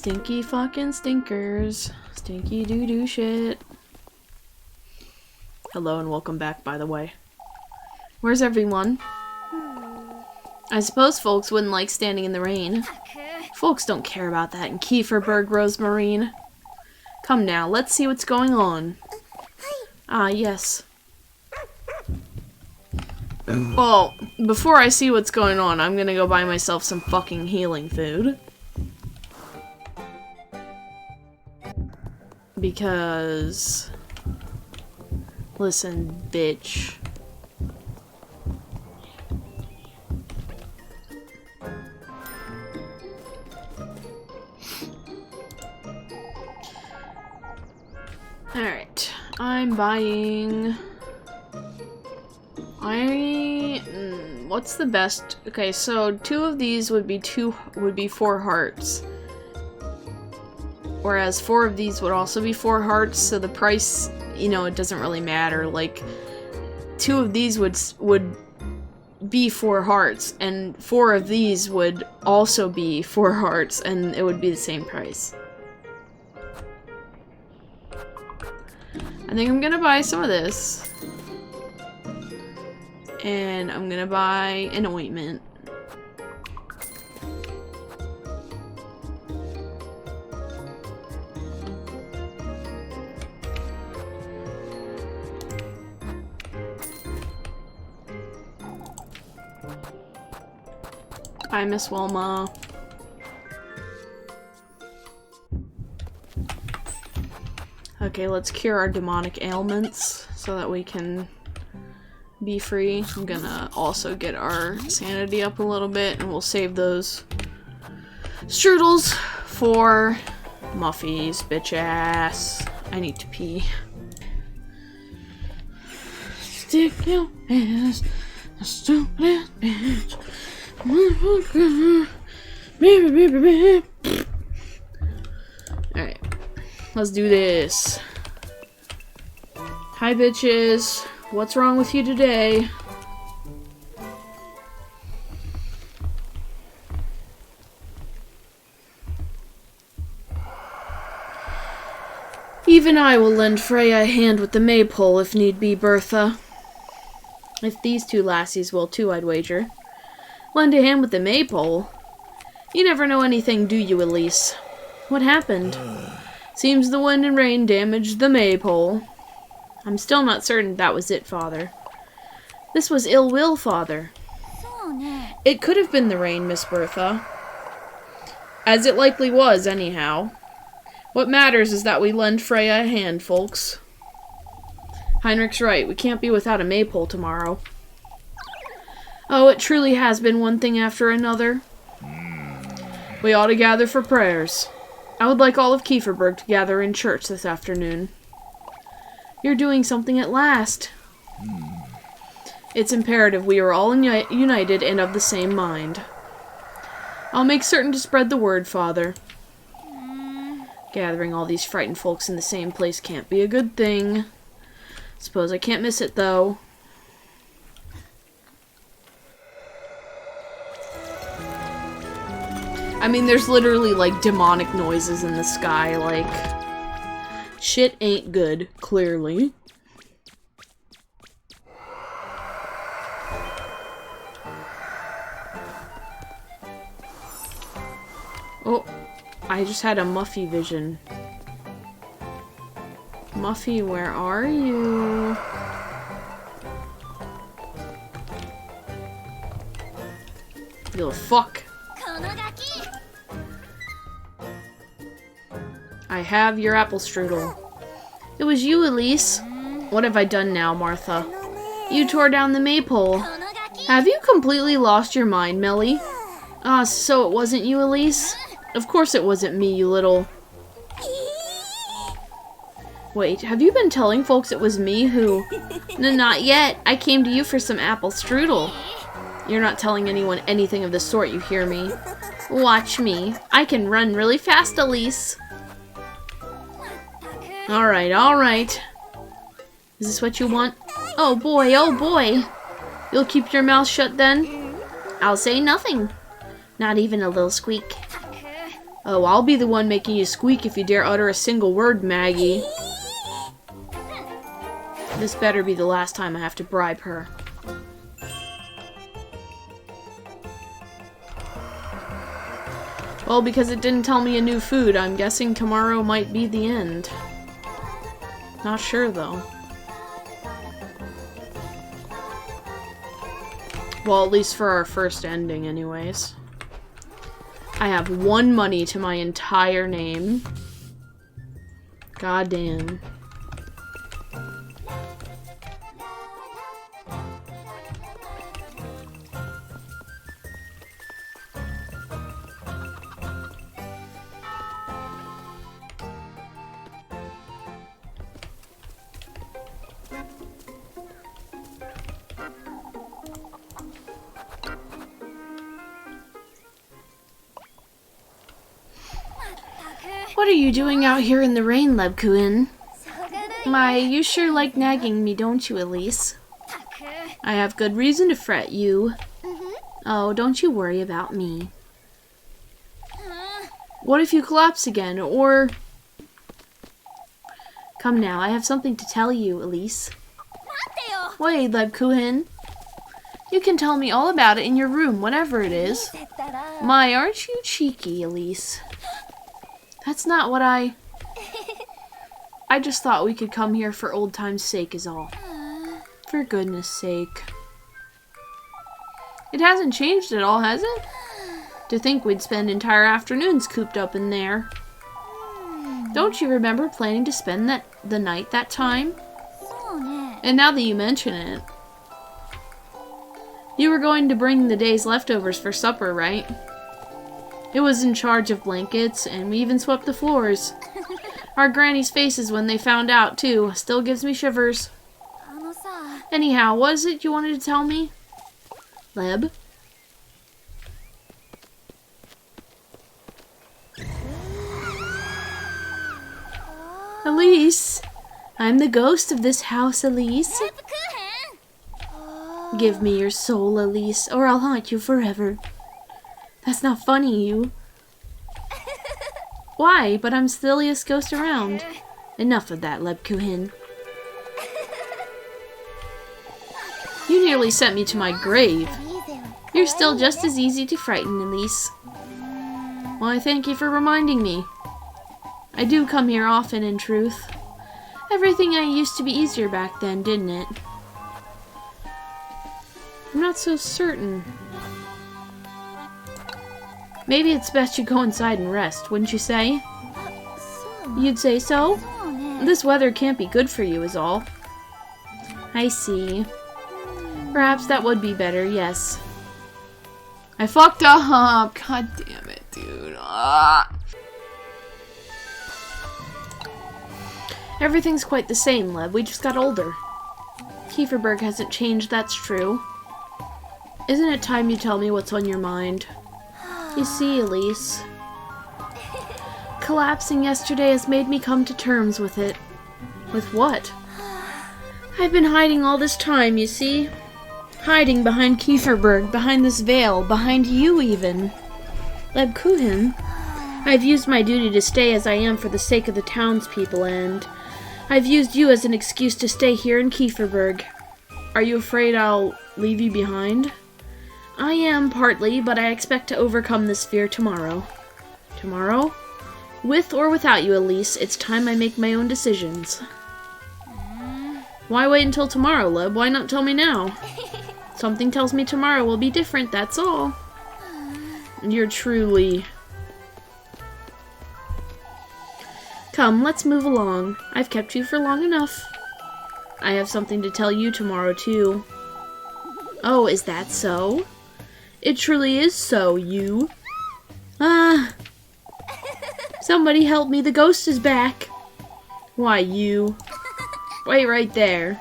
Stinky fucking stinkers. Stinky doo-doo shit. Hello and welcome back, by the way. Where's everyone? I suppose folks wouldn't like standing in the rain. Folks don't care about that in Kieferberg, Rosemarine. Come now, let's see what's going on. Ah, yes. Well, before I see what's going on, I'm gonna go buy myself some fucking healing food. Because... Listen, bitch. Alright, I'm buying... what's the best? Okay, so 2 of these would be 4 hearts. Whereas 4 of these would also be 4 hearts, so the price, you know, it doesn't really matter. Like, 2 of these would be 4 hearts, and 4 of these would also be 4 hearts, and it would be the same price. I think I'm gonna buy some of this. And I'm gonna buy an ointment. Hi, Miss Wilma. Okay, let's cure our demonic ailments so that we can be free. I'm gonna also get our sanity up a little bit, and we'll save those strudels for Muffy's bitch ass. I need to pee. Stick your ass, a stupid bitch. Alright, let's do this. Hi, bitches. What's wrong with you today? Even I will lend Freya a hand with the maypole if need be, Bertha. If these 2 lassies will too, I'd wager. Lend a hand with the maypole? You never know anything, do you, Elise? What happened? Seems the wind and rain damaged the maypole. I'm still not certain that was it, Father. This was ill will, Father. It could have been the rain, Miss Bertha. As it likely was, anyhow. What matters is that we lend Freya a hand, folks. Heinrich's right. We can't be without a maypole tomorrow. Oh, it truly has been one thing after another. We ought to gather for prayers. I would like all of Kieferberg to gather in church this afternoon. You're doing something at last. It's imperative we are all united and of the same mind. I'll make certain to spread the word, Father. Gathering all these frightened folks in the same place can't be a good thing. Suppose I can't miss it, though. I mean, there's literally, like, demonic noises in the sky, like... Shit ain't good, clearly. Oh, I just had a Muffy vision. Muffy, where are you? You little fuck. I have your apple strudel. It was you, Elise. What have I done now, Martha? You tore down the maypole. Have you completely lost your mind, Melly? Ah, so it wasn't you, Elise? Of course it wasn't me, you little... Wait, have you been telling folks it was me who... Not yet. I came to you for some apple strudel. You're not telling anyone anything of the sort, you hear me? Watch me. I can run really fast, Elise. Alright, alright. Is this what you want? Oh boy, oh boy. You'll keep your mouth shut then? I'll say nothing. Not even a little squeak. Oh, I'll be the one making you squeak if you dare utter a single word, Maggie. This better be the last time I have to bribe her. Well, because it didn't tell me a new food, I'm guessing tomorrow might be the end. Not sure, though. Well, at least for our first ending, anyways. I have 1 money to my entire name. God damn. What are you doing out here in the rain, Lebkuin? My, you sure like nagging me, don't you, Elise? I have good reason to fret you. Oh, don't you worry about me. What if you collapse again, or... Come now, I have something to tell you, Elise. Wait, Lebkuin. You can tell me all about it in your room, whatever it is. My, aren't you cheeky, Elise? That's not what I just thought we could come here for old time's sake is all. For goodness sake. It hasn't changed at all, has it? To think we'd spend entire afternoons cooped up in there. Don't you remember planning to spend the night that time? And now that you mention it. You were going to bring the day's leftovers for supper, right? It was in charge of blankets, and we even swept the floors. Our granny's faces when they found out, too, still gives me shivers. Anyhow, what is it you wanted to tell me? Leb? Elise! I'm the ghost of this house, Elise. Give me your soul, Elise, or I'll haunt you forever. That's not funny, you. Why? But I'm the silliest ghost around. Enough of that, Lebkuin. You nearly sent me to my grave. You're still just as easy to frighten, Elise. Why, thank you for reminding me. I do come here often, in truth. Everything used to be easier back then, didn't it? I'm not so certain. Maybe it's best you go inside and rest, wouldn't you say? You'd say so? This weather can't be good for you, is all. I see. Perhaps that would be better, yes. I fucked up! God damn it, dude. Everything's quite the same, Leb. We just got older. Kieferberg hasn't changed, that's true. Isn't it time you tell me what's on your mind? You see, Elise, collapsing yesterday has made me come to terms with it. With what? I've been hiding all this time, you see? Hiding behind Kieferberg, behind this veil, behind you even. Lebkuin, I've used my duty to stay as I am for the sake of the townspeople, and I've used you as an excuse to stay here in Kieferberg. Are you afraid I'll leave you behind? I am, partly, but I expect to overcome this fear tomorrow. Tomorrow? With or without you, Elise, it's time I make my own decisions. Why wait until tomorrow, Leb? Why not tell me now? Something tells me tomorrow will be different, that's all. You're truly... Come, let's move along. I've kept you for long enough. I have something to tell you tomorrow, too. Oh, is that so? It truly is so, you. Somebody help me, the ghost is back. Why, you. Wait right there.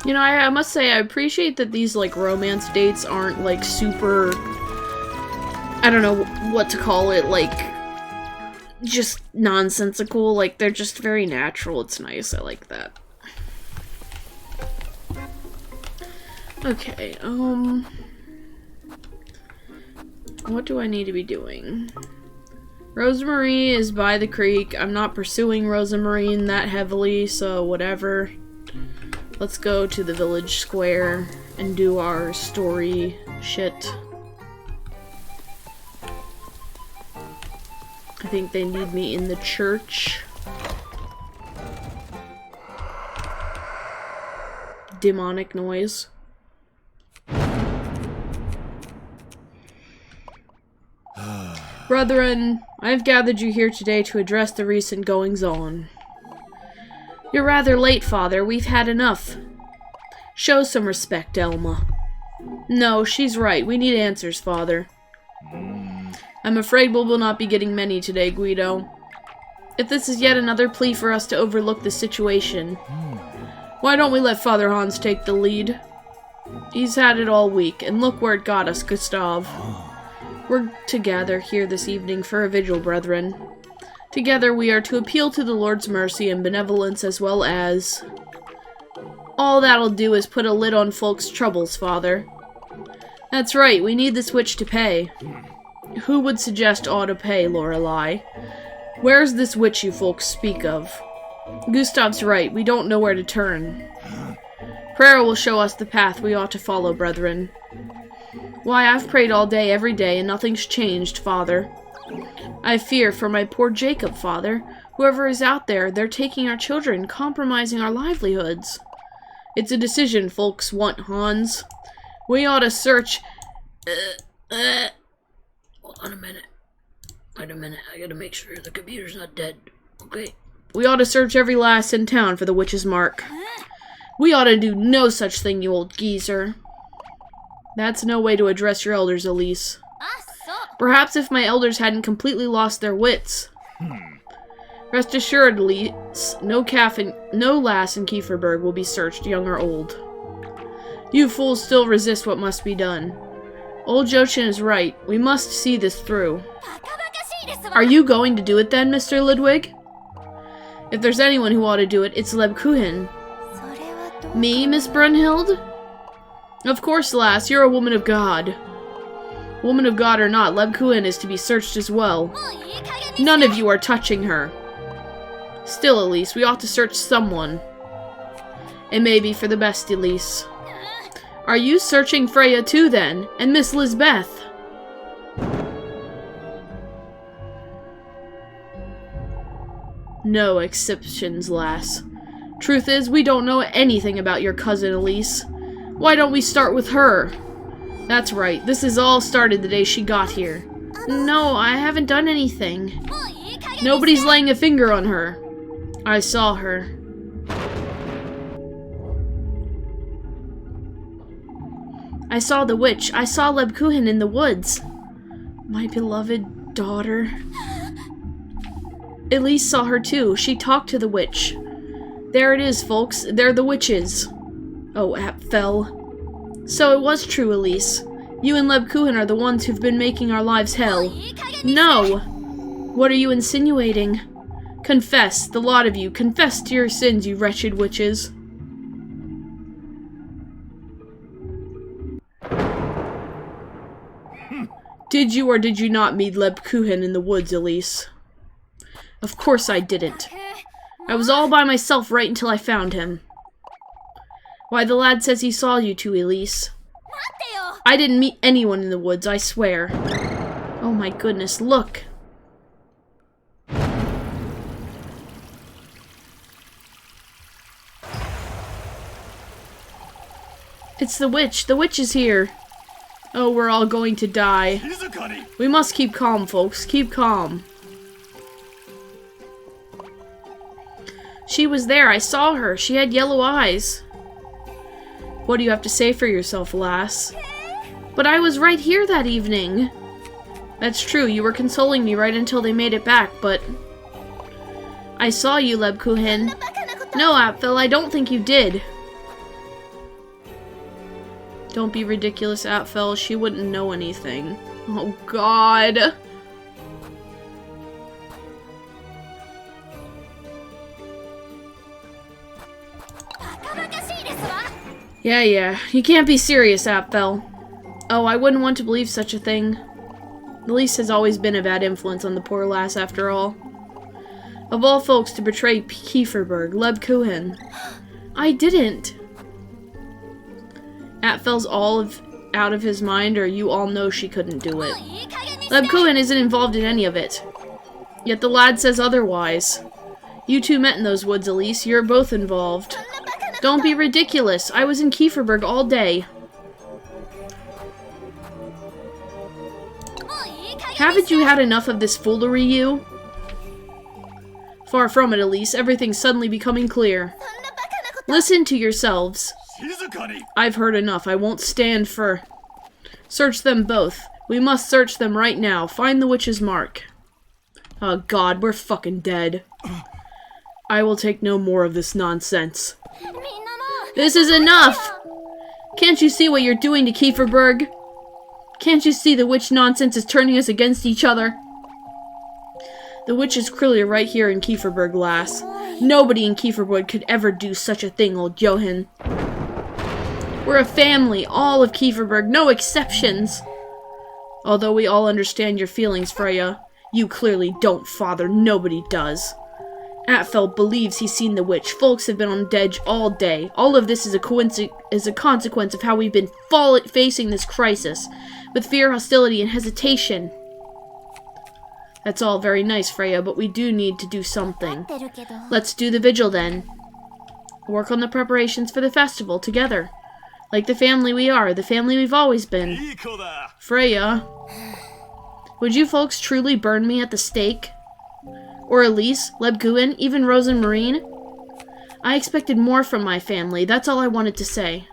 You know, I must say, I appreciate that these, like, romance dates aren't, like, super... I don't know what to call it, like... just nonsensical. Like, they're just very natural. It's nice. I like that. Okay, what do I need to be doing? Rosemarie is by the creek. I'm not pursuing Rosemarie that heavily, so whatever. Let's go to the village square and do our story shit. I think they need me in the church. Demonic noise. Brethren, I have gathered you here today to address the recent goings-on. You're rather late, Father. We've had enough. Show some respect, Elma. No, she's right. We need answers, Father. I'm afraid we will not be getting many today, Guido. If this is yet another plea for us to overlook the situation, why don't we let Father Hans take the lead? He's had it all week, and look where it got us, Gustav. We're to gather here this evening for a vigil, brethren. Together we are to appeal to the Lord's mercy and benevolence, as well as... All that'll do is put a lid on folks' troubles, Father. That's right, we need this witch to pay. Who would suggest ought to pay, Lorelei? Where's this witch you folks speak of? Gustav's right, we don't know where to turn. Prayer will show us the path we ought to follow, brethren. Why, I've prayed all day, every day, and nothing's changed, Father. I fear for my poor Jacob, Father. Whoever is out there, they're taking our children, compromising our livelihoods. It's a decision folks want, Hans. We ought to search... Hold on a minute. Wait a minute, I gotta make sure the computer's not dead. Okay. We ought to search every lass in town for the witch's mark. We ought to do no such thing, you old geezer. That's no way to address your elders, Elise. Perhaps if my elders hadn't completely lost their wits. Rest assured, Elise, no lass in Kieferberg will be searched, young or old. You fools still resist what must be done. Old Joshin is right. We must see this through. Are you going to do it then, Mr. Ludwig? If there's anyone who ought to do it, it's Lebkuchen. Me, Miss Brunhild? Of course, lass, you're a woman of God. Woman of God or not, Lebkuchen is to be searched as well. None of you are touching her. Still, Elise, we ought to search someone. It may be for the best, Elise. Are you searching Freya too, then? And Miss Lisbeth? No exceptions, lass. Truth is, we don't know anything about your cousin, Elise. Why don't we start with her? That's right, this has all started the day she got here. No, I haven't done anything. Nobody's laying a finger on her. I saw her. I saw the witch. I saw Lebkuchen in the woods. My beloved daughter. Elise saw her too. She talked to the witch. There it is, folks. They're the witches. Oh, Apfel. So it was true, Elise. You and Lebkuchen are the ones who've been making our lives hell. No! What are you insinuating? Confess, the lot of you. Confess to your sins, you wretched witches. Did you or did you not meet Lebkuchen in the woods, Elise? Of course I didn't. I was all by myself right until I found him. Why, the lad says he saw you two, Elise. I didn't meet anyone in the woods, I swear. Oh my goodness, look. It's the witch. The witch is here. Oh, we're all going to die. We must keep calm, folks. Keep calm. She was there. I saw her. She had yellow eyes. What do you have to say for yourself, lass? But I was right here that evening. That's true. You were consoling me right until they made it back, but... I saw you, Lebkuchen. No, Apfel, I don't think you did. Don't be ridiculous, Apfel. She wouldn't know anything. Oh, God. Yeah. You can't be serious, Apfel. Oh, I wouldn't want to believe such a thing. Elise has always been a bad influence on the poor lass, after all. Of all folks to betray Kieferberg, Leb Cohen. I didn't. Apfel's out of his mind, or you all know she couldn't do it. Leb Cohen isn't involved in any of it. Yet the lad says otherwise. You two met in those woods, Elise. You're both involved. Don't be ridiculous. I was in Kieferberg all day. Haven't you had enough of this foolery, you? Far from it, Elise. Everything's suddenly becoming clear. Listen to yourselves. I've heard enough. I won't stand for... Search them both. We must search them right now. Find the witch's mark. Oh god, we're fucking dead. I will take no more of this nonsense. This is enough! Can't you see what you're doing to Kieferberg? Can't you see the witch nonsense is turning us against each other? The witch is clearly right here in Kieferberg, lass. Nobody in Kieferberg could ever do such a thing, old Johan. We're a family, all of Kieferberg, no exceptions. Although we all understand your feelings, Freya, you clearly don't, father. Nobody does. Atfel believes he's seen the witch. Folks have been on edge all day. All of this is a consequence of how we've been facing this crisis, with fear, hostility, and hesitation. That's all very nice, Freya, but we do need to do something. Let's do the vigil, then. Work on the preparations for the festival together. Like the family we are, the family we've always been. Freya, would you folks truly burn me at the stake? Or Elise, Lebguin, even Rose and Marine? I expected more from my family. That's all I wanted to say.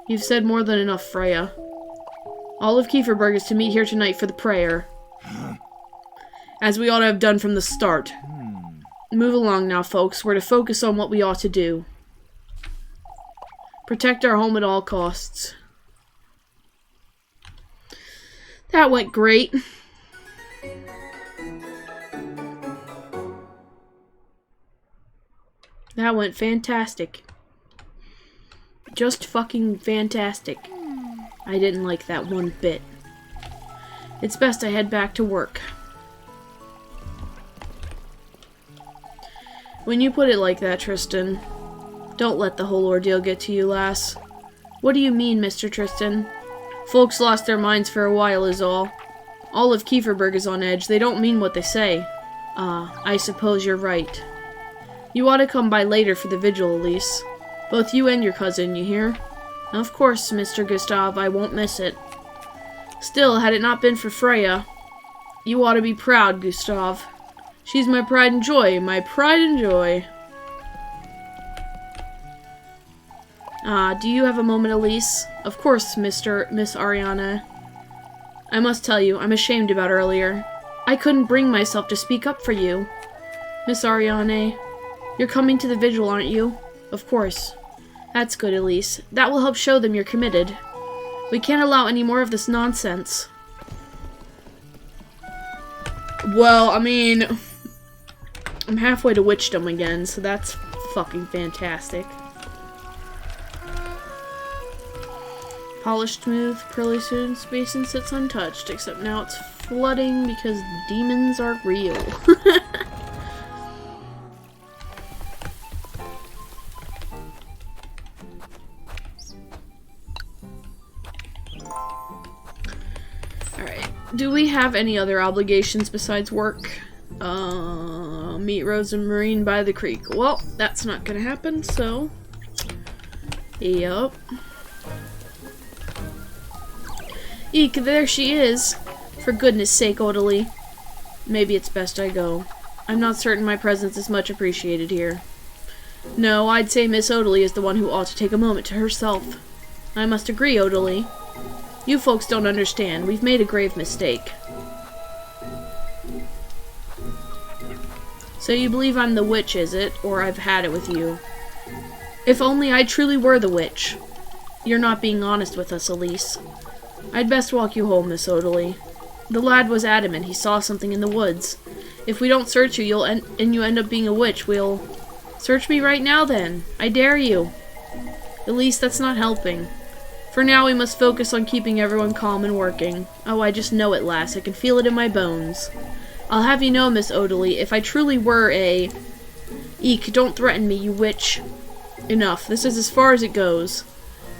You've said more than enough, Freya. All of Kieferberg is to meet here tonight for the prayer. As we ought to have done from the start. Move along now, folks. We're to focus on what we ought to do. Protect our home at all costs. That went great. That went fantastic. Just fucking fantastic. I didn't like that one bit. It's best I head back to work. When you put it like that, Tristan, don't let the whole ordeal get to you, lass. What do you mean, Mr. Tristan? Folks lost their minds for a while is all. All of Kieferberg is on edge. They don't mean what they say. I suppose you're right. You ought to come by later for the vigil, Elise. Both you and your cousin, you hear? Of course, Mr. Gustav, I won't miss it. Still, had it not been for Freya, you ought to be proud, Gustav. She's my pride and joy, my pride and joy. Do you have a moment, Elise? Of course, Miss Ariana. I must tell you, I'm ashamed about earlier. I couldn't bring myself to speak up for you. Miss Ariane, you're coming to the vigil, aren't you? Of course. That's good, Elise. That will help show them you're committed. We can't allow any more of this nonsense. Well, I mean, I'm halfway to witchdom again, so that's fucking fantastic. Polished, smooth, pearly student's basin sits untouched, except now it's flooding because demons are real. Alright, do we have any other obligations besides work? Meet Rose and Marine by the creek. Well, that's not gonna happen, so... Yup. Eek, there she is! For goodness sake, Odalie. Maybe it's best I go. I'm not certain my presence is much appreciated here. No, I'd say Miss Odalie is the one who ought to take a moment to herself. I must agree, Odalie. You folks don't understand. We've made a grave mistake. So you believe I'm the witch, is it? Or I've had it with you? If only I truly were the witch. You're not being honest with us, Elise. I'd best walk you home, Miss Odalie. The lad was adamant he saw something in the woods. If we don't search you, you end up being a witch, we'll... Search me right now, then. I dare you. Elise, that's not helping. For now, we must focus on keeping everyone calm and working. Oh, I just know it, lass. I can feel it in my bones. I'll have you know, Miss Odalie, if I truly were a... Eek, don't threaten me, you witch. Enough. This is as far as it goes.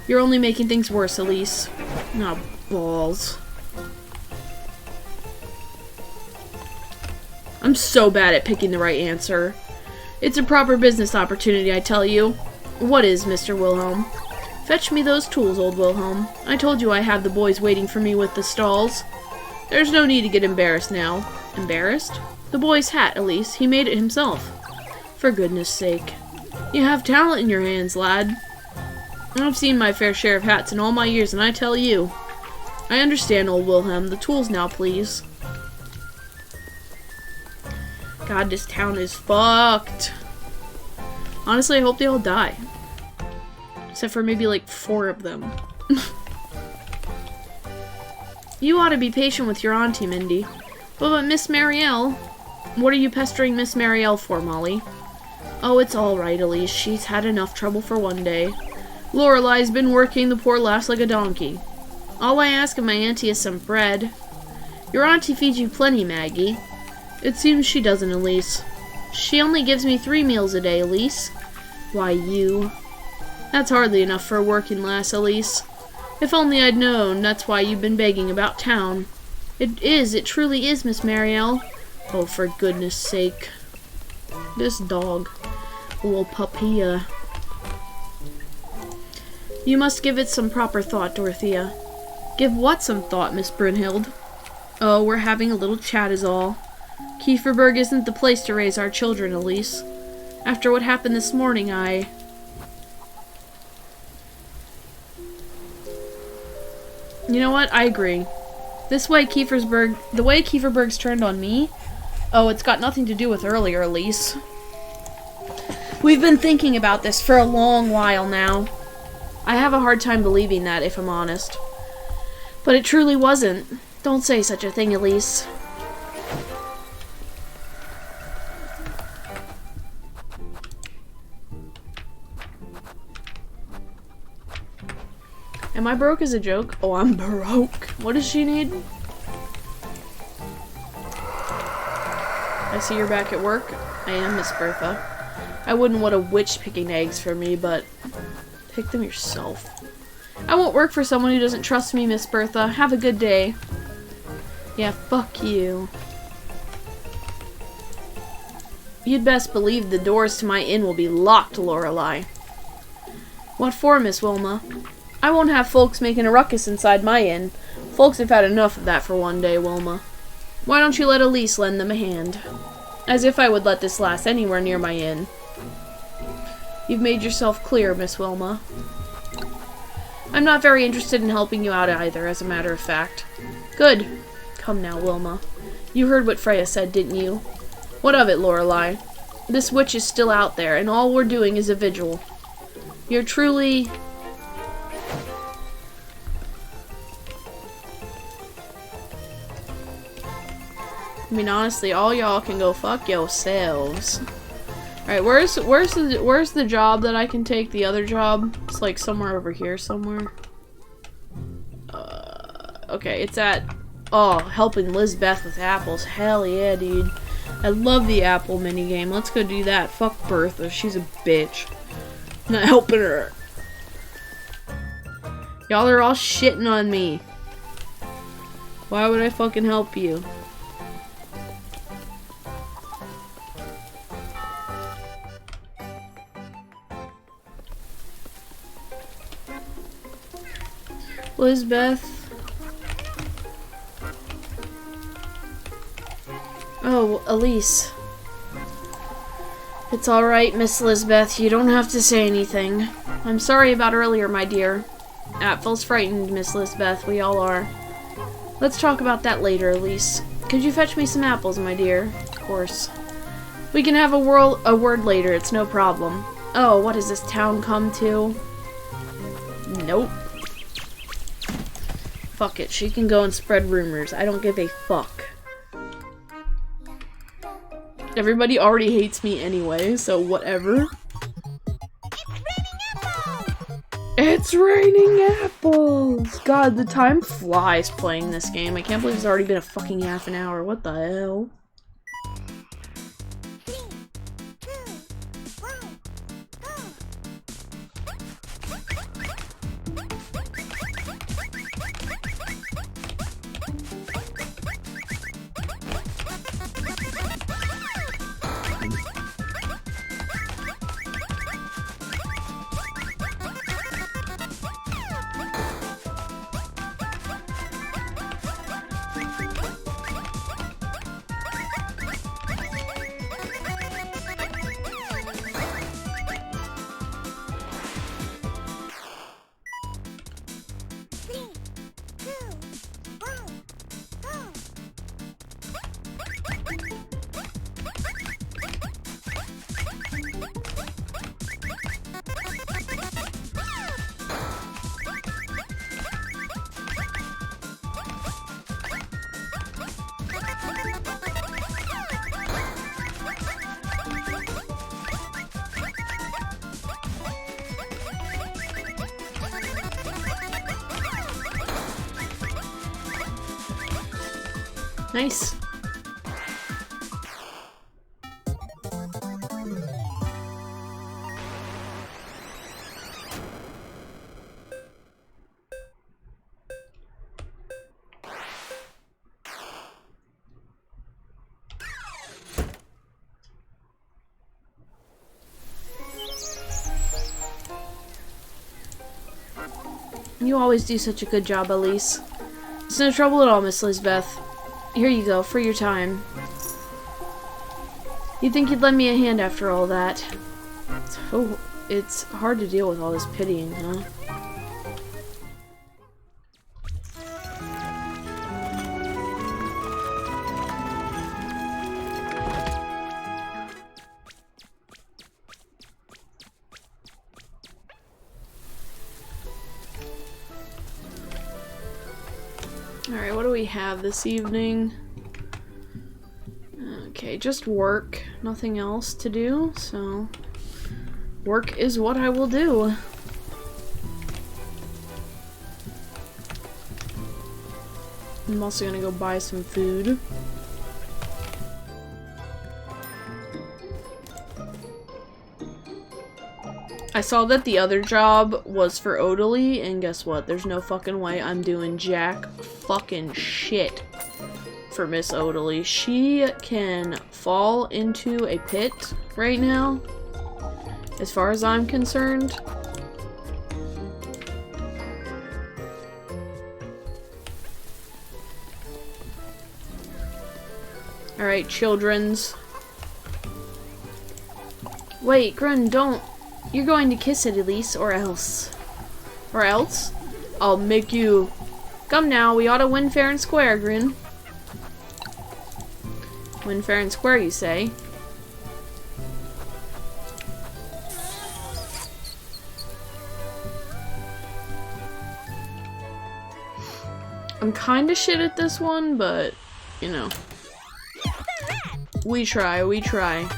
You're only making things worse, Elise. Oh, balls. I'm so bad at picking the right answer. It's a proper business opportunity, I tell you. What is, Mr. Wilhelm? Fetch me those tools, old Wilhelm. I told you I have the boys waiting for me with the stalls. There's no need to get embarrassed now. Embarrassed? The boy's hat, Elise. He made it himself. For goodness sake. You have talent in your hands, lad. I've seen my fair share of hats in all my years, and I tell you. I understand, old Wilhelm. The tools now, please. God, this town is fucked. Honestly, I hope they all die. Except for maybe like 4 of them. You ought to be patient with your auntie, Mindy. But Miss Marielle... What are you pestering Miss Marielle for, Molly? Oh, it's all right, Elise. She's had enough trouble for one day. Lorelei's been working the poor lass like a donkey. All I ask of my auntie is some bread. Your auntie feeds you plenty, Maggie. It seems she doesn't, Elise. She only gives me 3 meals a day, Elise. Why, you... That's hardly enough for a working lass, Elise. If only I'd known, that's why you've been begging about town. It truly is, Miss Marielle. Oh, for goodness sake. This dog. Little puppy, You must give it some proper thought, Dorothea. Give what some thought, Miss Brynhild? Oh, we're having a little chat is all. Kieferberg isn't the place to raise our children, Elise. After what happened this morning, You know what? I agree. The way Kieferberg's turned on me... Oh, it's got nothing to do with earlier, Elise. We've been thinking about this for a long while now. I have a hard time believing that, if I'm honest. But it truly wasn't. Don't say such a thing, Elise. Am I broke as a joke? Oh, I'm broke. What does she need? I see you're back at work. I am, Miss Bertha. I wouldn't want a witch picking eggs for me, but pick them yourself. I won't work for someone who doesn't trust me, Miss Bertha. Have a good day. Yeah, fuck you. You'd best believe the doors to my inn will be locked, Lorelei. What for, Miss Wilma? I won't have folks making a ruckus inside my inn. Folks have had enough of that for one day, Wilma. Why don't you let Elise lend them a hand? As if I would let this lass anywhere near my inn. You've made yourself clear, Miss Wilma. I'm not very interested in helping you out either, as a matter of fact. Good. Come now, Wilma. You heard what Freya said, didn't you? What of it, Lorelei? This witch is still out there, and all we're doing is a vigil. You're truly... I mean, honestly, all y'all can go fuck yourselves. Alright, where's the job that I can take? The other job? It's like somewhere over here somewhere. Okay, it's at... Oh, helping Lizbeth with apples. Hell yeah, dude. I love the apple minigame. Let's go do that. Fuck Bertha. She's a bitch. I'm not helping her. Y'all are all shitting on me. Why would I fucking help you? Lizbeth. Oh, Elise. It's alright, Miss Lizbeth. You don't have to say anything. I'm sorry about earlier, my dear. Apfel's frightened, Miss Lizbeth. We all are. Let's talk about that later, Elise. Could you fetch me some apples, my dear? Of course. We can have a word later. It's no problem. Oh, what has this town come to? Nope. Fuck it, she can go and spread rumors. I don't give a fuck. Everybody already hates me anyway, so whatever. It's raining apples! God, the time flies playing this game. I can't believe it's already been a fucking half an hour. What the hell? Nice. You always do such a good job, Elise. It's no trouble at all, Miss Lisbeth. Here you go, for your time. You'd think you'd lend me a hand after all that. It's hard to deal with all this pitying, huh? Alright, what do we have this evening? Okay, just work. Nothing else to do, so work is what I will do. I'm also gonna go buy some food. I saw that the other job was for Odalie, and guess what? There's no fucking way I'm doing jack fucking shit for Miss Odalie. She can fall into a pit right now, as far as I'm concerned. Alright, children's. Wait, Grun, don't. You're going to kiss it, Elise, or else. Or else? I'll make you. Come now, we ought to win fair and square, Grin. Win fair and square, you say? I'm kinda shit at this one, but, you know. We try, we try.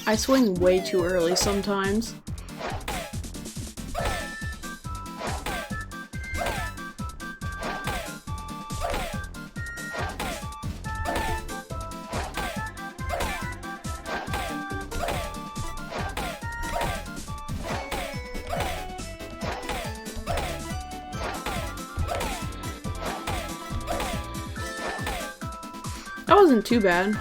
I swing way too early sometimes. That wasn't too bad.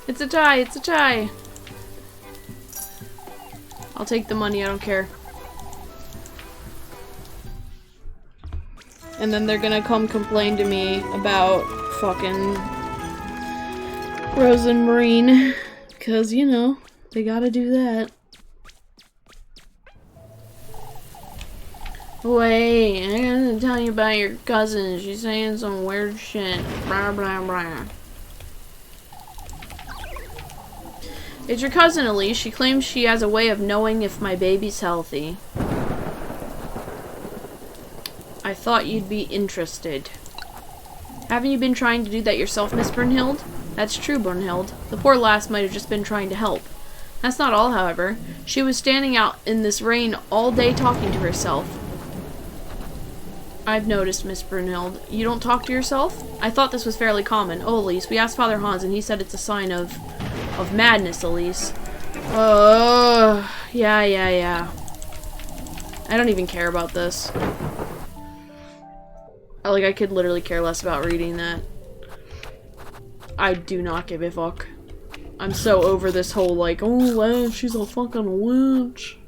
It's a tie, it's a tie. I'll take the money, I don't care. And then they're gonna come complain to me about fucking Rose and Marine. Cause, you know, they gotta do that. Wait, I gotta tell you about your cousin. She's saying some weird shit. Blah, blah, blah. It's your cousin, Elise. She claims she has a way of knowing if my baby's healthy. I thought you'd be interested. Haven't you been trying to do that yourself, Miss Brunhild? That's true, Brunhild. The poor lass might have just been trying to help. That's not all, however. She was standing out in this rain all day talking to herself. I've noticed, Miss Brunhild. You don't talk to yourself? I thought this was fairly common. Oh, Elise, we asked Father Hans and he said it's a sign of madness, Elise. Yeah. I don't even care about this. I could literally care less about reading that. I do not give a fuck. I'm so over this whole, like, oh, well, she's a fucking witch.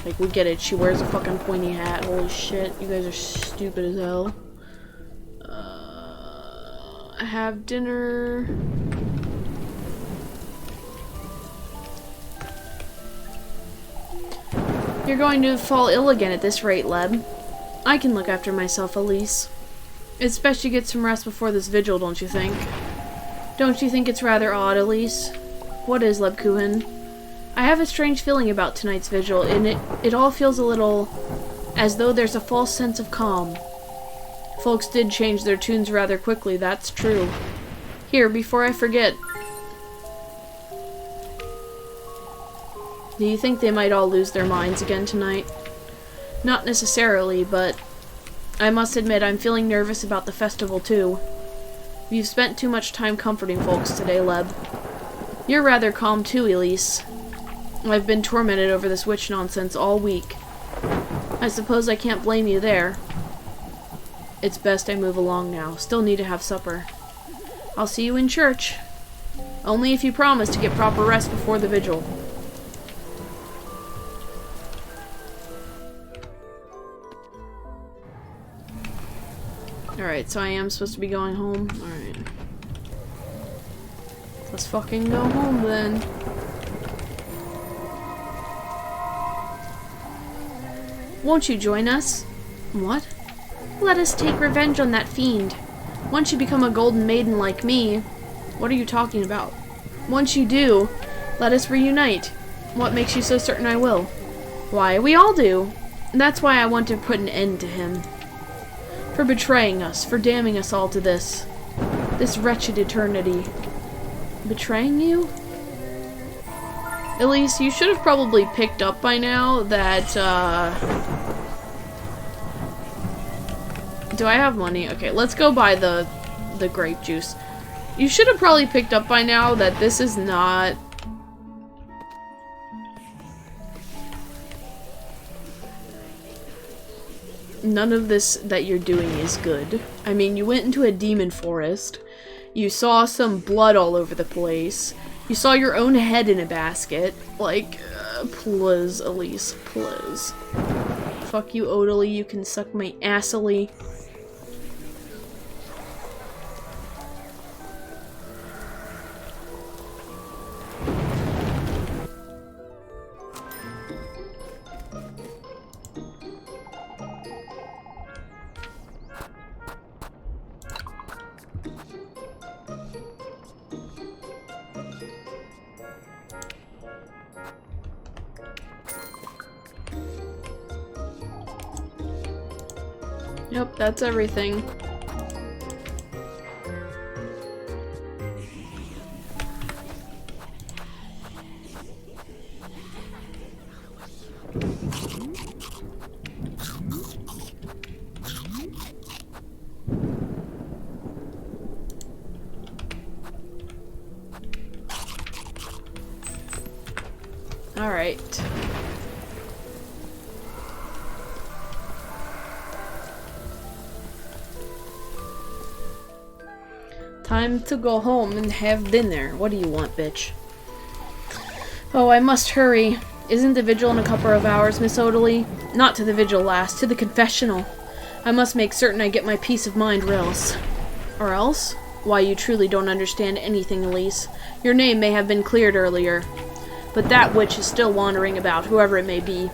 Like, we get it. She wears a fucking pointy hat. Holy shit. You guys are stupid as hell. Have dinner. You're going to fall ill again at this rate, Leb. I can look after myself, Elise. It's best you get some rest before this vigil, don't you think? Don't you think it's rather odd, Elise? What is, Lebkuchen? I have a strange feeling about tonight's vigil, and it all feels a little as though there's a false sense of calm. Folks did change their tunes rather quickly, that's true. Here, before I forget, do you think they might all lose their minds again tonight? Not necessarily, but I must admit I'm feeling nervous about the festival too. You've spent too much time comforting folks today, Leb. You're rather calm too, Elise. I've been tormented over this witch nonsense all week. I suppose I can't blame you there. It's best I move along now. Still need to have supper. I'll see you in church. Only if you promise to get proper rest before the vigil. Alright, so I am supposed to be going home. Alright. Let's fucking go home then. Won't you join us? What? Let us take revenge on that fiend. Once you become a golden maiden like me... What are you talking about? Once you do, let us reunite. What makes you so certain I will? Why, we all do. That's why I want to put an end to him. For betraying us, for damning us all to this. This wretched eternity. Betraying you? Elise, you should have probably picked up by now that, do I have money? Okay, let's go buy the grape juice. You should have probably picked up by now that this is not... None of this that you're doing is good. I mean, you went into a demon forest. You saw some blood all over the place. You saw your own head in a basket. Like, please, Elise, please. Fuck you, Odalie. You can suck my assalie. Yep, that's everything. Alright. Time to go home and have dinner. What do you want, bitch? Oh, I must hurry. Isn't the vigil in a couple of hours, Miss Odalie? Not to the vigil last, to the confessional. I must make certain I get my peace of mind, or else. Or else? Why, you truly don't understand anything, Elise. Your name may have been cleared earlier, but that witch is still wandering about, whoever it may be.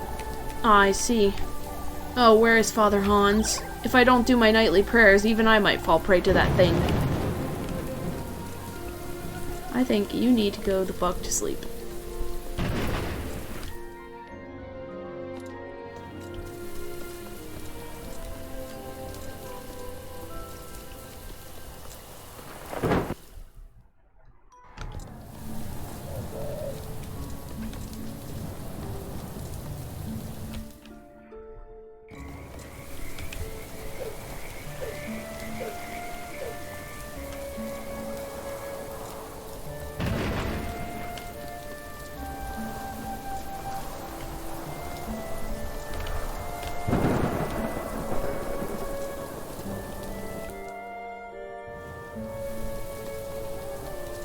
Ah, I see. Oh, where is Father Hans? If I don't do my nightly prayers, even I might fall prey to that thing. I think you need to go the fuck to sleep.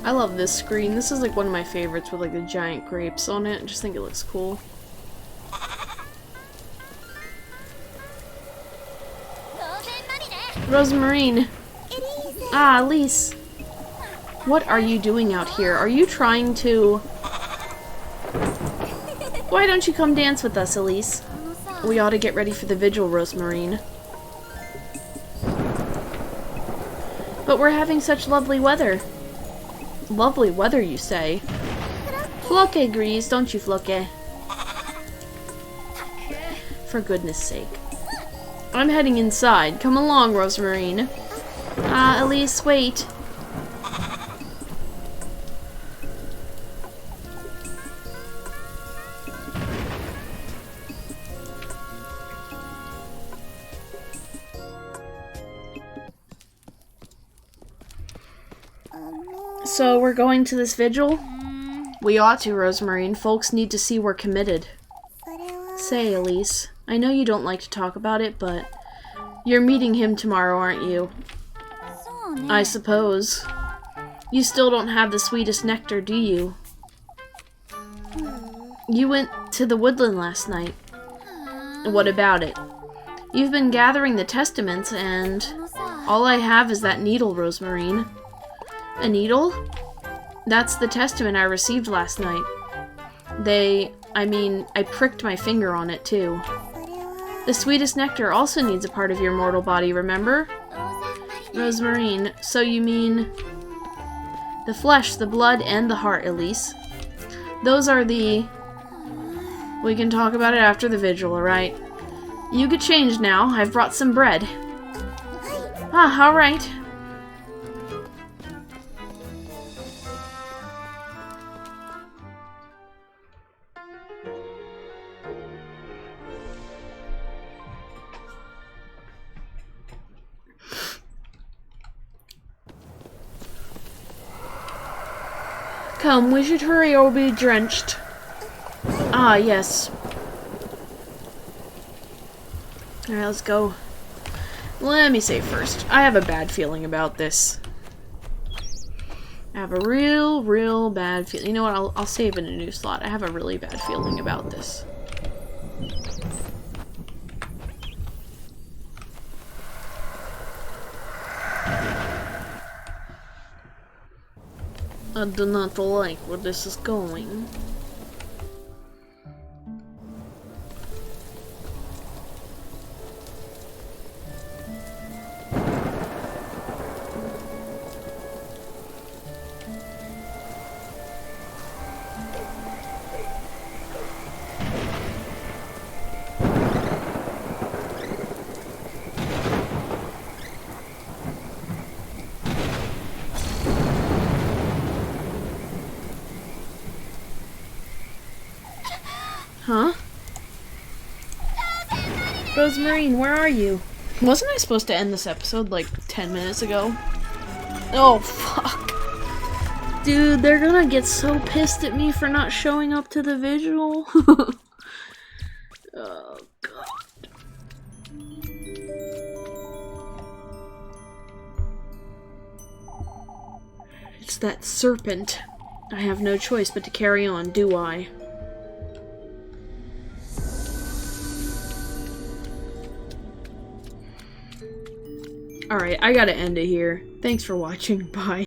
I love this screen. This is like one of my favorites with like the giant grapes on it. I just think it looks cool. Rosemarine. Ah, Elise. What are you doing out here? Are you trying to... Why don't you come dance with us, Elise? We ought to get ready for the vigil, Rosemarine. But we're having such lovely weather. Lovely weather, you say? Floque agrees, don't you, Floque? For goodness sake. I'm heading inside. Come along, Rosemarine. Ah, Elise, wait. So, we're going to this vigil? We ought to, Rosemarine. Folks need to see we're committed. Say, Elise, I know you don't like to talk about it, but you're meeting him tomorrow, aren't you? I suppose. You still don't have the sweetest nectar, do you? You went to the woodland last night. What about it? You've been gathering the testaments, and all I have is that needle, Rosemarine. A needle? That's the testament I received last night. I pricked my finger on it, too. The sweetest nectar also needs a part of your mortal body, remember? Rosemarine, so you mean... The flesh, the blood, and the heart, Elise. Those are the... We can talk about it after the vigil, alright? You get changed now. I've brought some bread. Ah, alright. Come, we should hurry or we'll be drenched. Ah, yes. Alright, let's go. Let me say first, I have a bad feeling about this. I have a real bad feeling. You know what, I'll save in a new slot. I have a really bad feeling about this. I do not like where this is going. Huh? Rosemarine, where are you? Wasn't I supposed to end this episode like 10 minutes ago? Oh, fuck. Dude, they're gonna get so pissed at me for not showing up to the vigil. Oh, God. It's that serpent. I have no choice but to carry on, do I? Alright, I gotta end it here. Thanks for watching. Bye.